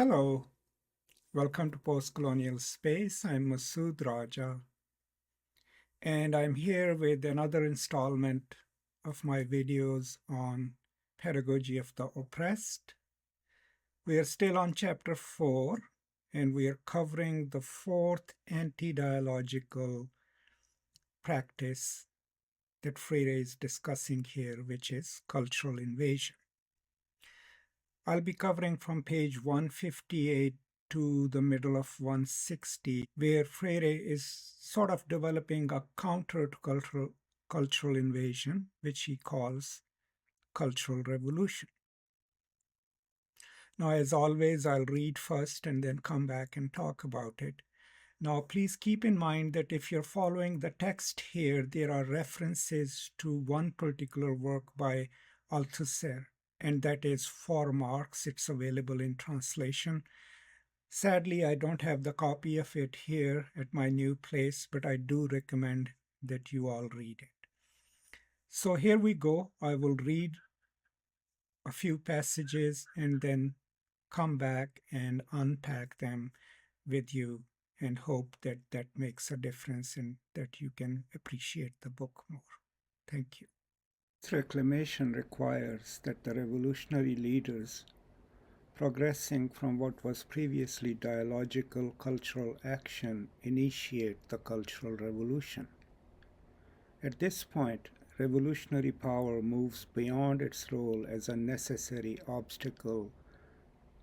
Hello, welcome to Post Colonial Space. I'm Masood Raja, and I'm here with another installment of my videos on pedagogy of the oppressed. We are still on chapter 4, and we are covering the fourth anti-dialogical practice that Freire is discussing here, which is cultural invasion. I'll be covering from page 158 to the middle of 160, where Freire is sort of developing a counter to cultural invasion, which he calls cultural revolution. Now, as always, I'll read first and then come back and talk about it. Now, please keep in mind that if you're following the text here, there are references to one particular work by Althusser, and that is For Marx. It's available in translation. Sadly, I don't have the copy of it here at my new place, but I do recommend that you all read it. So here we go. I will read a few passages and then come back and unpack them with you and hope that that makes a difference and that you can appreciate the book more. Thank you. Reclamation requires that the revolutionary leaders, progressing from what was previously dialogical cultural action, initiate the cultural revolution. At this point, revolutionary power moves beyond its role as a necessary obstacle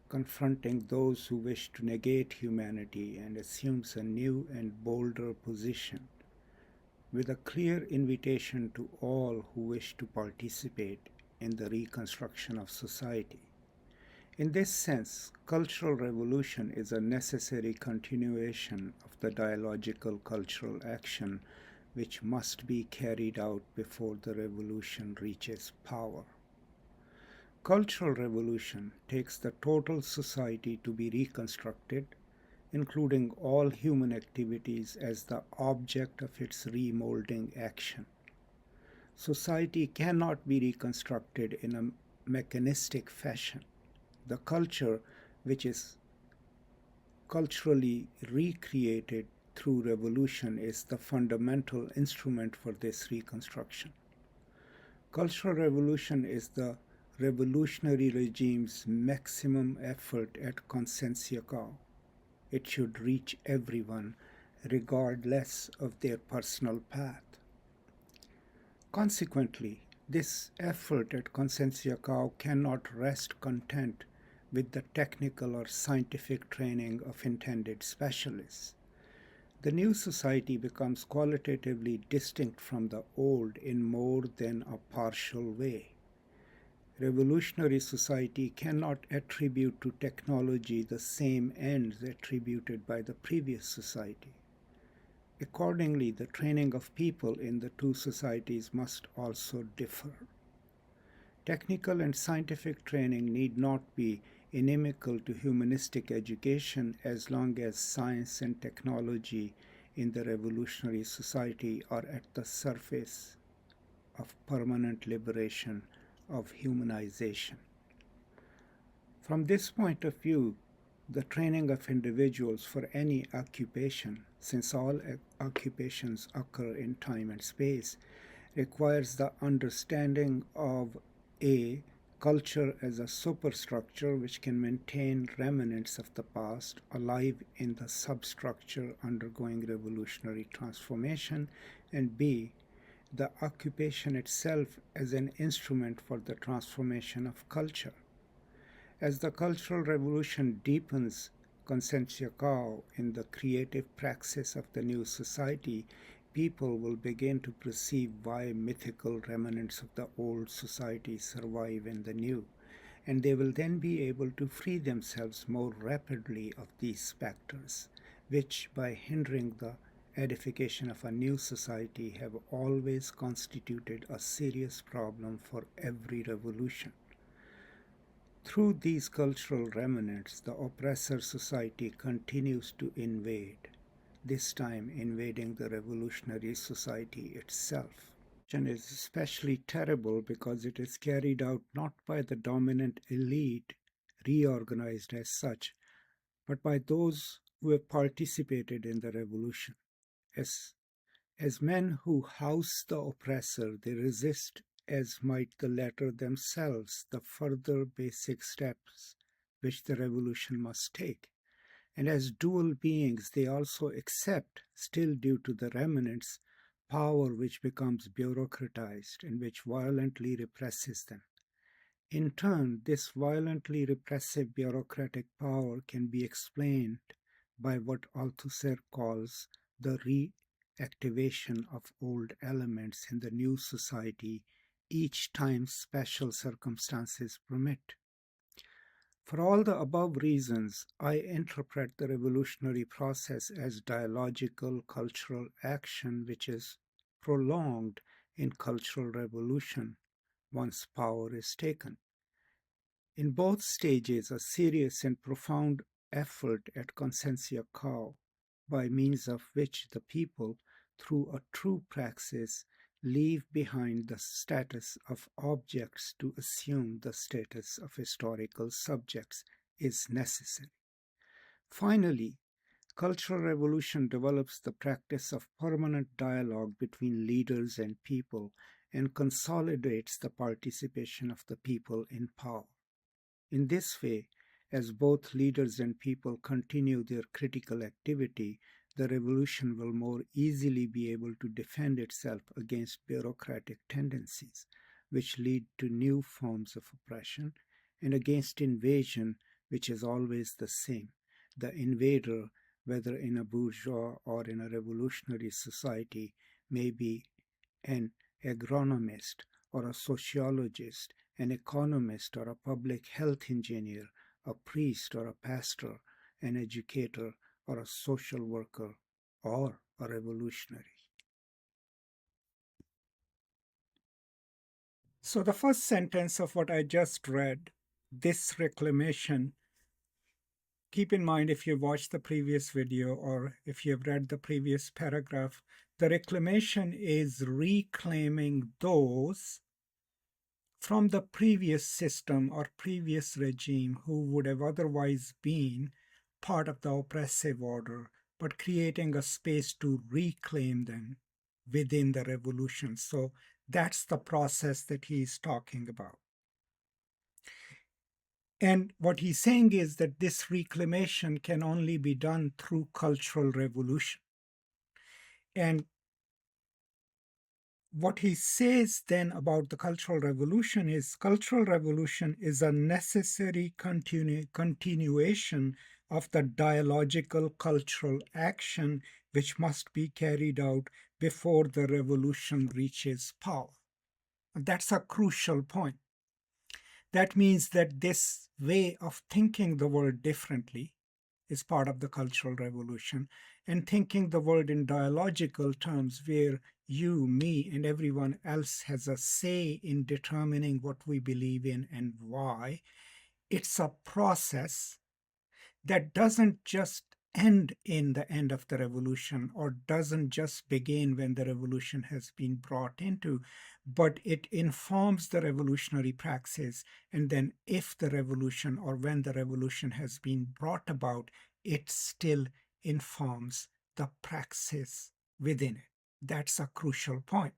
confronting those who wish to negate humanity and assumes a new and bolder position, with a clear invitation to all who wish to participate in the reconstruction of society. In this sense, cultural revolution is a necessary continuation of the dialogical cultural action which must be carried out before the revolution reaches power. Cultural revolution takes the total society to be reconstructed, including all human activities, as the object of its remolding action. Society cannot be reconstructed in a mechanistic fashion. The culture, which is culturally recreated through revolution, is the fundamental instrument for this reconstruction. Cultural revolution is the revolutionary regime's maximum effort at conscientiaco. It should reach everyone, regardless of their personal path. Consequently, this effort at conscientiaco cannot rest content with the technical or scientific training of intended specialists. The new society becomes qualitatively distinct from the old in more than a partial way. Revolutionary society cannot attribute to technology the same ends attributed by the previous society. Accordingly, the training of people in the two societies must also differ. Technical and scientific training need not be inimical to humanistic education as long as science and technology in the revolutionary society are at the surface of permanent liberation of humanization. From this point of view, the training of individuals for any occupation, since all occupations occur in time and space, requires the understanding of a culture as a superstructure which can maintain remnants of the past alive in the substructure undergoing revolutionary transformation, and b, the occupation itself as an instrument for the transformation of culture. As the cultural revolution deepens conscientiaco in the creative praxis of the new society, people will begin to perceive why mythical remnants of the old society survive in the new, and they will then be able to free themselves more rapidly of these specters, which, by hindering the edification of a new society, have always constituted a serious problem for every revolution. Through these cultural remnants, the oppressor society continues to invade, this time invading the revolutionary society itself. And is especially terrible because it is carried out not by the dominant elite, reorganized as such, but by those who have participated in the revolution. As, as men who house the oppressor, they resist as might the latter themselves the further basic steps which the revolution must take. And as dual beings, they also accept, still due to the remnants, power which becomes bureaucratized and which violently represses them. In turn, this violently repressive bureaucratic power can be explained by what Althusser calls the reactivation of old elements in the new society each time special circumstances permit. For all the above reasons, I interpret the revolutionary process as dialogical cultural action which is prolonged in cultural revolution once power is taken. In both stages, a serious and profound effort at conscientia quo, by means of which the people, through a true praxis, leave behind the status of objects to assume the status of historical subjects, is necessary. Finally, cultural revolution develops the practice of permanent dialogue between leaders and people and consolidates the participation of the people in power. In this way, as both leaders and people continue their critical activity, the revolution will more easily be able to defend itself against bureaucratic tendencies, which lead to new forms of oppression, and against invasion, which is always the same. The invader, whether in a bourgeois or in a revolutionary society, may be an agronomist or a sociologist, an economist or a public health engineer, a priest or a pastor, an educator or a social worker, or a revolutionary. So the first sentence of what I just read, this reclamation, keep in mind if you watched the previous video or if you have read the previous paragraph, the reclamation is reclaiming those from the previous system or previous regime who would have otherwise been part of the oppressive order, but creating a space to reclaim them within the revolution. So that's the process that he's talking about. And what he's saying is that this reclamation can only be done through cultural revolution. And what he says then about the cultural revolution is a necessary continuation of the dialogical cultural action which must be carried out before the revolution reaches power. And that's a crucial point. That means that this way of thinking the world differently is part of the cultural revolution, and thinking the world in dialogical terms where you, me, and everyone else has a say in determining what we believe in and why. It's a process that doesn't just end in the end of the revolution or doesn't just begin when the revolution has been brought into, but it informs the revolutionary praxis. And then if the revolution or when the revolution has been brought about, it still informs the praxis within it. That's a crucial point.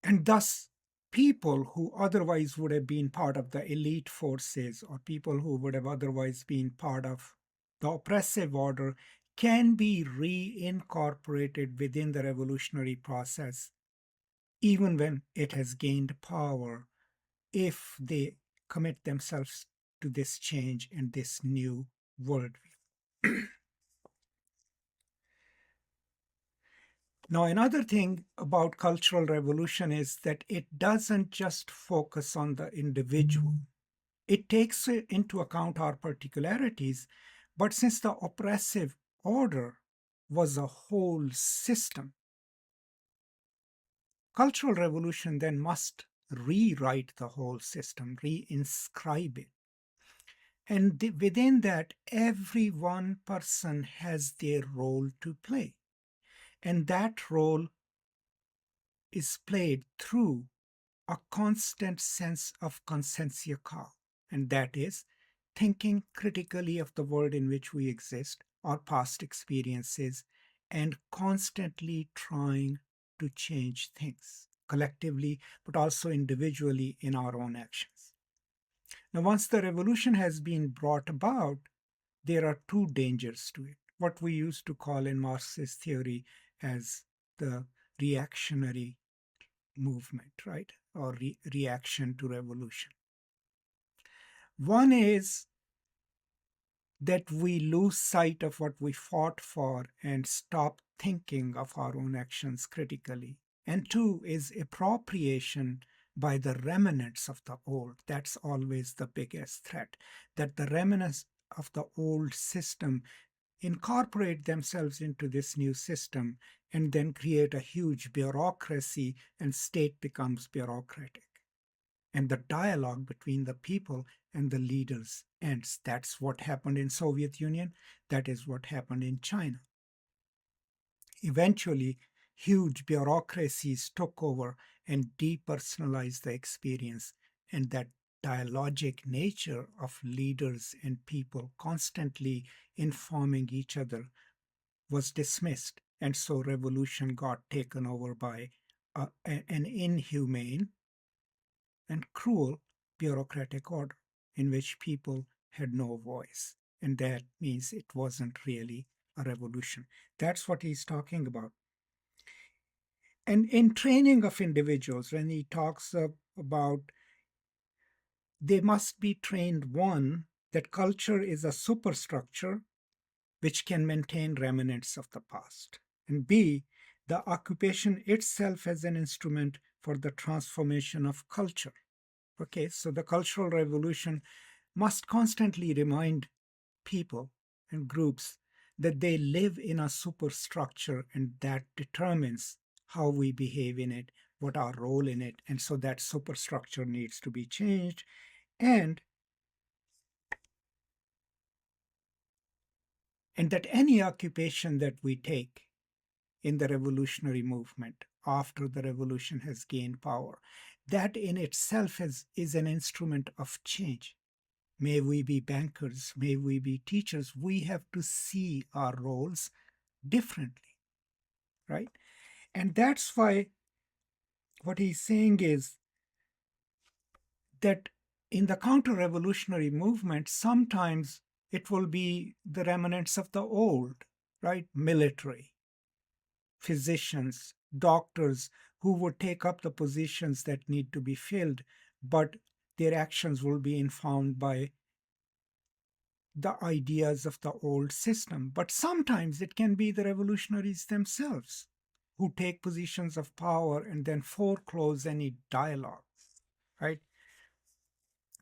And thus, people who otherwise would have been part of the elite forces or people who would have otherwise been part of the oppressive order can be reincorporated within the revolutionary process, even when it has gained power, if they commit themselves to this change and this new worldview. Now, another thing about cultural revolution is that it doesn't just focus on the individual. It takes into account our particularities, but since the oppressive order was a whole system, cultural revolution then must rewrite the whole system, reinscribe it. And within that, every one person has their role to play. And that role is played through a constant sense of conscientia quo, and that is thinking critically of the world in which we exist, our past experiences, and constantly trying to change things collectively, but also individually in our own actions. Now, once the revolution has been brought about, there are two dangers to it. What we used to call in Marxist theory as the reactionary movement, right? Or reaction to revolution. One is that we lose sight of what we fought for and stop thinking of our own actions critically. And two is appropriation by the remnants of the old. That's always the biggest threat, that the remnants of the old system incorporate themselves into this new system and then create a huge bureaucracy, and state becomes bureaucratic. And the dialogue between the people and the leaders ends. That's what happened in Soviet Union. That is what happened in China. Eventually, huge bureaucracies took over and depersonalized the experience, and that dialogic nature of leaders and people constantly informing each other was dismissed. And so revolution got taken over by an inhumane and cruel bureaucratic order in which people had no voice. And that means it wasn't really a revolution. That's what he's talking about. And in training of individuals, when he talks about they must be trained, one, that culture is a superstructure which can maintain remnants of the past, and B, the occupation itself as an instrument for the transformation of culture. Okay, so the Cultural Revolution must constantly remind people and groups that they live in a superstructure and that determines how we behave in it, what our role in it. And so that superstructure needs to be changed. And that any occupation that we take in the revolutionary movement after the revolution has gained power, that in itself is an instrument of change. May we be bankers, may we be teachers, we have to see our roles differently, right? And that's why what he's saying is that in the counter-revolutionary movement, sometimes it will be the remnants of the old, right? Military, physicians, doctors who would take up the positions that need to be filled, but their actions will be informed by the ideas of the old system. But sometimes it can be the revolutionaries themselves who take positions of power and then foreclose any dialogue, right?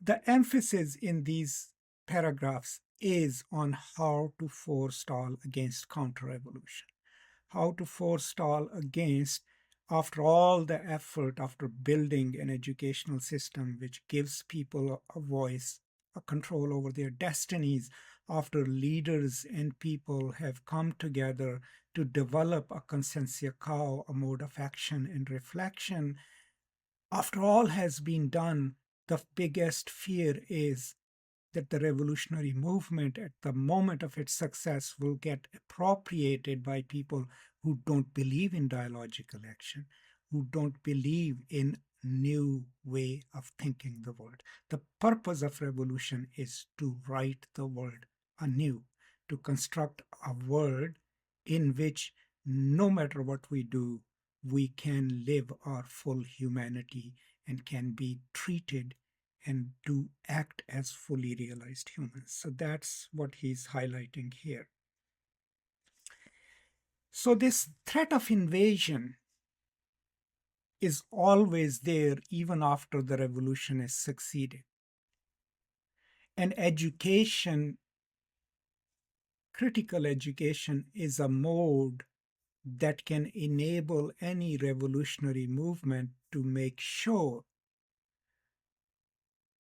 The emphasis in these paragraphs is on how to forestall against counter-revolution, how to forestall against, after all the effort, after building an educational system which gives people a voice, a control over their destinies, after leaders and people have come together to develop a consensus cow, a mode of action and reflection, after all has been done, the biggest fear is that the revolutionary movement at the moment of its success will get appropriated by people who don't believe in dialogical action, who don't believe in new way of thinking the world. The purpose of revolution is to write the world anew, to construct a world in which no matter what we do, we can live our full humanity and can be treated and do act as fully realized humans. So that's what he's highlighting here. So this threat of invasion is always there even after the revolution has succeeded. And education, critical education, is a mode that can enable any revolutionary movement to make sure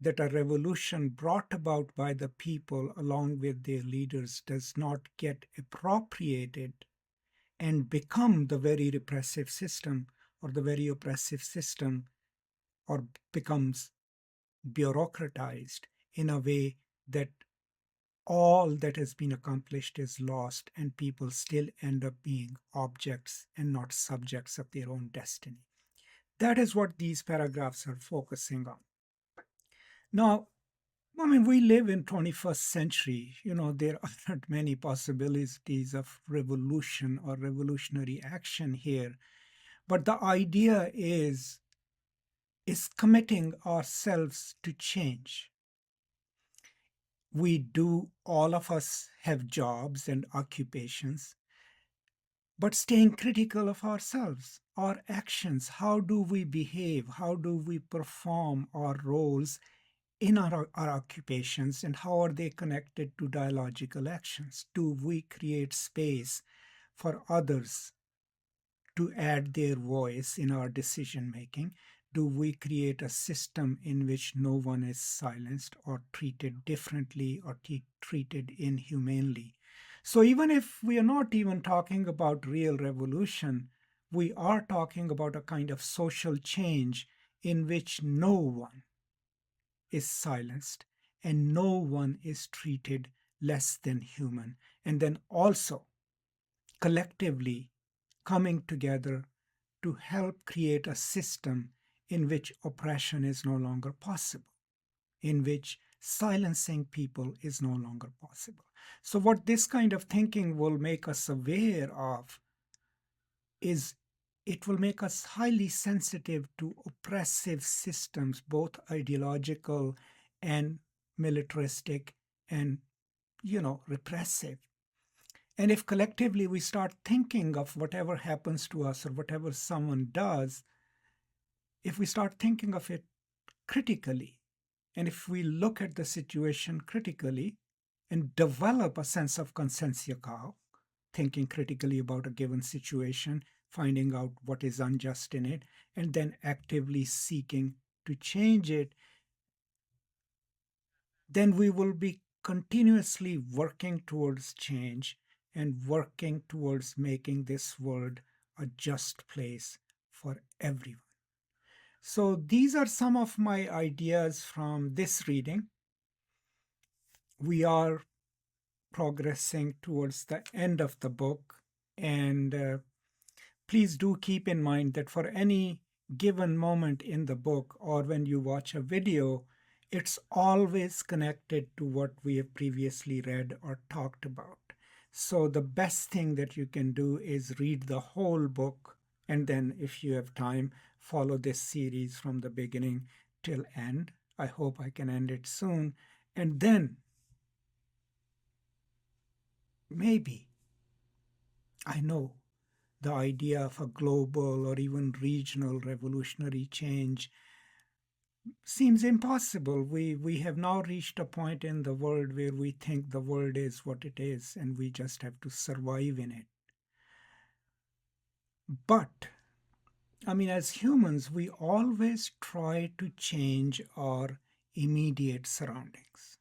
that a revolution brought about by the people along with their leaders does not get appropriated and become the very repressive system or the very oppressive system, or becomes bureaucratized in a way that all that has been accomplished is lost, and people still end up being objects and not subjects of their own destiny. That is what these paragraphs are focusing on. Now, I mean, we live in 21st century. There aren't many possibilities of revolution or revolutionary action here. But the idea is committing ourselves to change. All of us have jobs and occupations, but staying critical of ourselves, our actions, how do we behave, how do we perform our roles in our occupations, and how are they connected to dialogical actions? Do we create space for others to add their voice in our decision making? Do we create a system in which no one is silenced or treated differently or treated inhumanely? So, even if we are not even talking about real revolution, we are talking about a kind of social change in which no one is silenced and no one is treated less than human. And then also collectively coming together to help create a system in which oppression is no longer possible, in which silencing people is no longer possible. So, what this kind of thinking will make us aware of is it will make us highly sensitive to oppressive systems, both ideological and militaristic and, repressive. And if collectively we start thinking of whatever happens to us or whatever someone does, if we start thinking of it critically, and if we look at the situation critically and develop a sense of consensia causa, thinking critically about a given situation, finding out what is unjust in it, and then actively seeking to change it, then we will be continuously working towards change and working towards making this world a just place for everyone. So, these are some of my ideas from this reading. We are progressing towards the end of the book, and please do keep in mind that for any given moment in the book or when you watch a video, it's always connected to what we have previously read or talked about. So the best thing that you can do is read the whole book, and then if you have time, follow this series from the beginning till end. I hope I can end it soon. And then maybe, I know, the idea of a global or even regional revolutionary change seems impossible. We have now reached a point in the world where we think the world is what it is and we just have to survive in it. But, I mean, as humans, we always try to change our immediate surroundings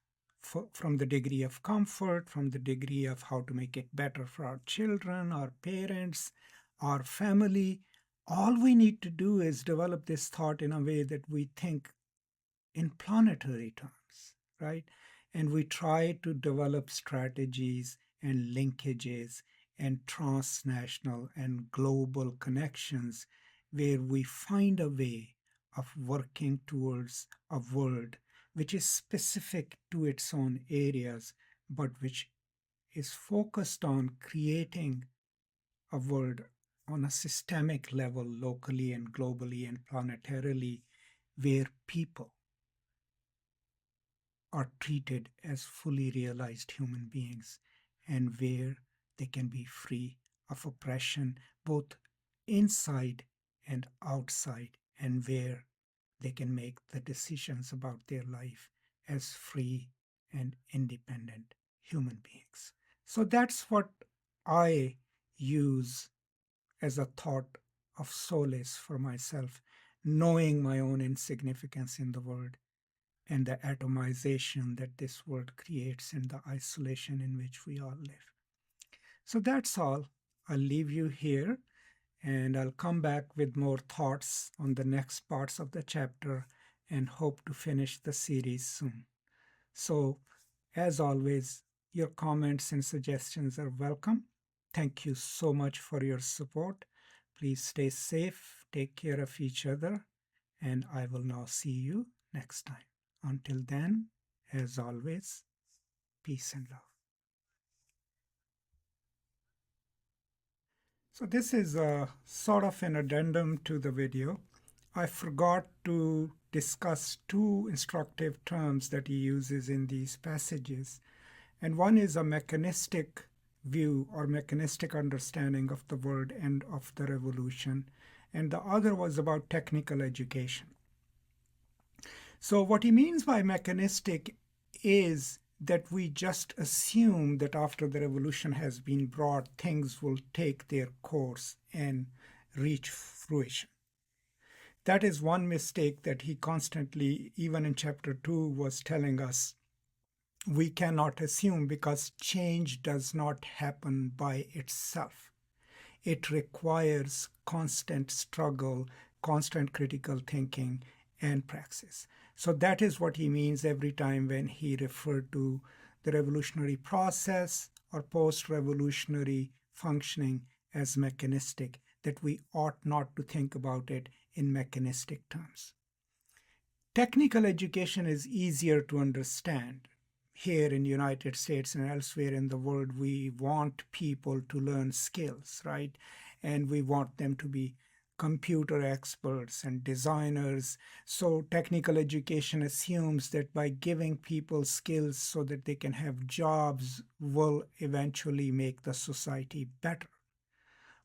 from the degree of comfort, from the degree of how to make it better for our children, our parents, our family. All we need to do is develop this thought in a way that we think in planetary terms, right? And we try to develop strategies and linkages and transnational and global connections where we find a way of working towards a world which is specific to its own areas, but which is focused on creating a world on a systemic level, locally and globally and planetarily, where people are treated as fully realized human beings and where they can be free of oppression both inside and outside, and where they can make the decisions about their life as free and independent human beings. So that's what I use as a thought of solace for myself, knowing my own insignificance in the world and the atomization that this world creates and the isolation in which we all live. So that's all. I'll leave you here and I'll come back with more thoughts on the next parts of the chapter and hope to finish the series soon. So, as always, Your comments and suggestions are welcome. Thank you so much for your support. Please stay safe, take care of each other, and I will now see you next time. Until then, as always, peace and love. So this is a sort of an addendum to the video. I forgot to discuss two instructive terms that he uses in these passages. And one is a mechanistic view or mechanistic understanding of the world and of the revolution. And the other was about technical education. So, what he means by mechanistic is that we just assume that after the revolution has been brought, things will take their course and reach fruition. That is one mistake that he constantly, even in chapter 2, was telling us. We cannot assume because change does not happen by itself. It requires constant struggle, constant critical thinking, and praxis. So that is what he means every time when he referred to the revolutionary process or post-revolutionary functioning as mechanistic, that we ought not to think about it in mechanistic terms. Technical education is easier to understand. Here in the United States and elsewhere in the world, we want people to learn skills, right? And we want them to be computer experts and designers. So technical education assumes that by giving people skills so that they can have jobs will eventually make the society better.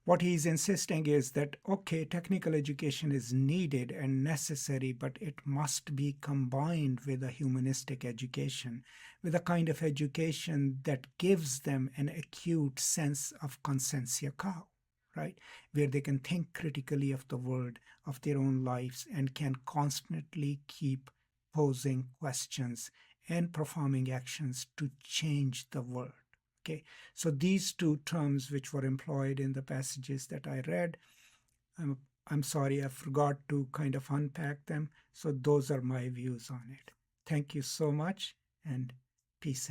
What he's insisting is that, okay, technical education is needed and necessary, but it must be combined with a humanistic education, with a kind of education that gives them an acute sense of consensia cau, right? Where they can think critically of the world, of their own lives, and can constantly keep posing questions and performing actions to change the world. Okay, so these two terms which were employed in the passages that I read, I'm sorry, I forgot to kind of unpack them. So those are my views on it. Thank you so much and peace.